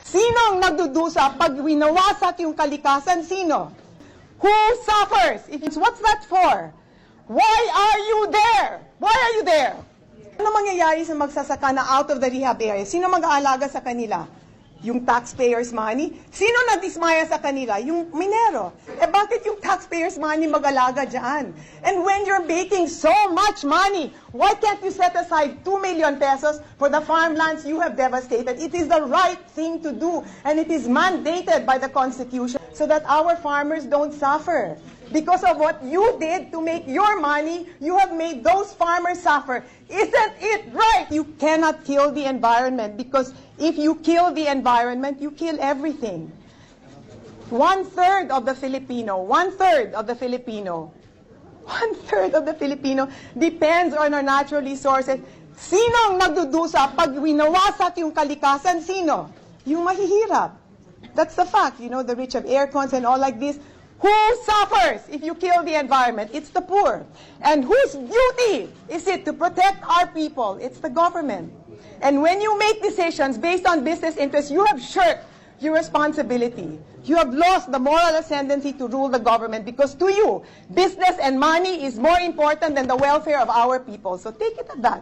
Sino ang nagdudusa pag winawasak yung kalikasan? Sino? Who suffers? What's that for? Why are you there? Why are you there? Ano mangyayari sa magsasaka na out of the rehab area? Sino mag-aalaga sa kanila? Yung taxpayers' money? Sino nagdismaya sa kanila? Yung minero. Eh bakit yung taxpayers' money mag-alaga dyan? And when you're making so much money, why can't you set aside 2 million pesos for the farmlands you have devastated? It is the right thing to do, and it is mandated by the Constitution so that our farmers don't suffer. Because of what you did to make your money, you have made those farmers suffer. Isn't it right? You cannot kill the environment, because if you kill the environment, you kill everything. One-third of the Filipino depends on our natural resources. Sino ang nagdudusa pag winawasak yung kalikasan? Sino? Yung mahihirap. That's the fact. You know, the rich have air cons and all like this. Who suffers if you kill the environment? It's the poor. And whose duty is it to protect our people? It's the government. And when you make decisions based on business interests, you have shirked your responsibility. You have lost the moral ascendancy to rule the government, because to you, business and money is more important than the welfare of our people. So take it at that.